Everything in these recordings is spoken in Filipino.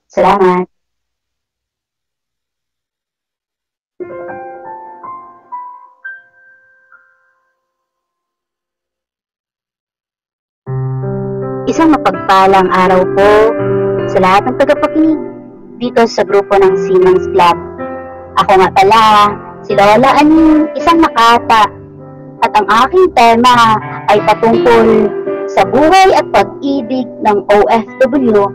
Salamat. Isang mapagpalang araw po sa lahat ng tagapakinig dito sa grupo ng Siemens Club. Ako nga pala, si Lola Aning, isang makata, at ang aking tema ay patungkol sa buhay at pag-ibig ng OFW,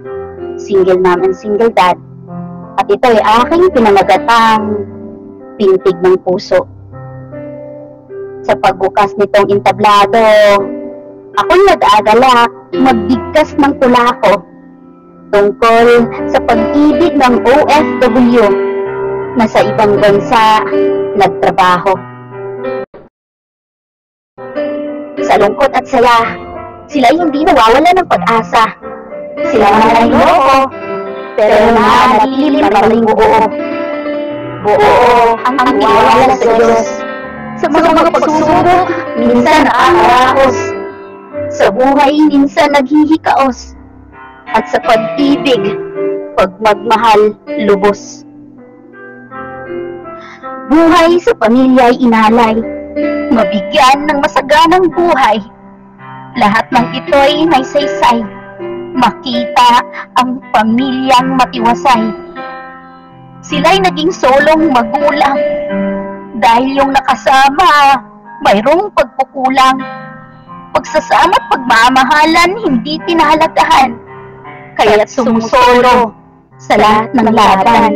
single mom and single dad. At ito ay aking pinamagatang Pintig ng Puso. Sa pagbukas nitong entablado, ako'y nag-aagalak magbigkas ng tula ko tungkol sa pag-ibig ng OFW na sa ibang bansa nagtrabaho. Sa lungkot at saya, sila'y hindi nawawala ng pag-asa. Sila man ay loko, pero nananatili pa rin buo. Buo ang tiwala sa Diyos. Sa mga pagsubok, minsan nakakaraos. Sa buhay, minsan naghihikaos. At sa pag-ibig, pagmagmahal, lubos. Buhay sa pamilya'y inalay, mabigyan ng masaganang buhay. Lahat ng ito'y may saysay, makita ang pamilyang matiwasay. Sila'y naging solong magulang, dahil yung nakasama, mayroong pagkukulang. Pagsasama at pagmamahalan, hindi pinahalagahan, kaya't sumusolo sa lahat ng laban.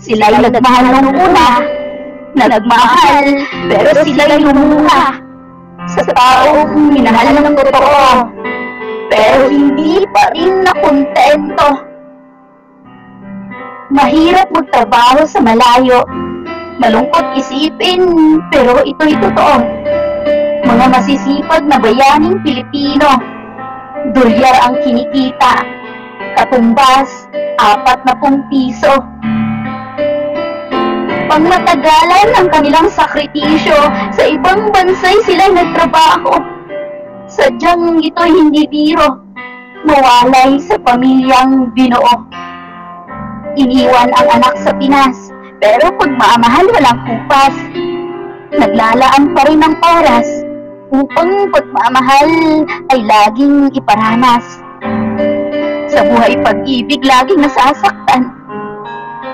Sila'y nagmahal nung una, nagmahal, pero sila'y lumuha sa taong minahal ng totoo, pero hindi pa rin nakontento. Mahirap magtrabaho sa malayo, malungkot isipin, pero ito'y totoo. Mga masisipag na bayaning Pilipino, dolyar ang kinikita, katumbas 40 piso. Pangmatagalan ang kanilang sakripisyo, sa ibang bansa'y sila'y nagtrabaho. Sadyang ito'y hindi biro, mawalay sa pamilyang binuo. Iniwan ang anak sa Pinas, pero pagmamahal walang kupas. Naglalaan pa rin ng oras upang pagmamahal ay laging iparanas. Sa buhay pag-ibig laging nasasaktan,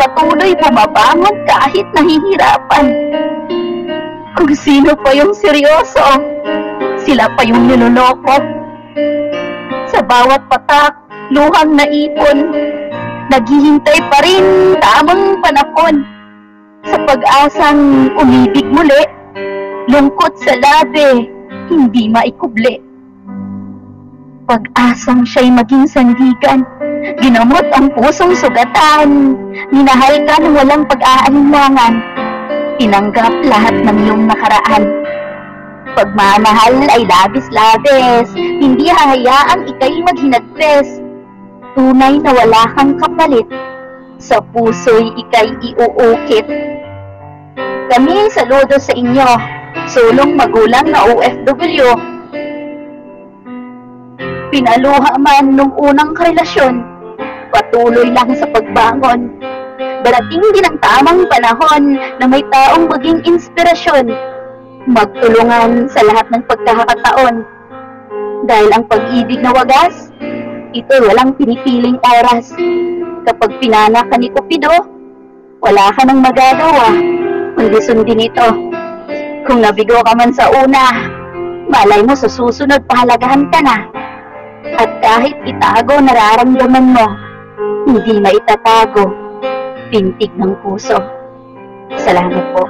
patuloy bumabangon kahit nahihirapan. Kung sino pa yung seryoso, sila pa yung niloloko. Sa bawat patak, luhang naipon, naghihintay pa rin tamang panahon. Sa pag-asang umibig muli, lungkot sa labi, hindi maikubli. Pag-asang siya'y maging sandigan, ginamot ang pusong sugatan, minahal ka ng walang pag-aalinlangan, tinanggap lahat ng iyong nakaraan. Pagmamahal ay labis-labis, hindi hahayaang ika'y maghinagpes. Tunay na wala kang kapalit, sa puso'y ika'y iuukit. Kami saludo sa inyo, sulong magulang na OFW. Pinaluha man nung unang karelasyon, patuloy lang sa pagbangon. Darating din ang tamang panahon na may taong maging inspirasyon, magtulungan sa lahat ng pagkakataon. Dahil ang pag-ibig na wagas, ito walang pinipiling oras. Kapag pinana ka ni Cupido, wala ka nang magagawa, kundi sundin ito. Kung nabigo ka man sa una, malay mo sa susunod pahalagahan ka na. At kahit itago nararamdaman mo, hindi maitatago, Pintig ng Puso. Salamat po.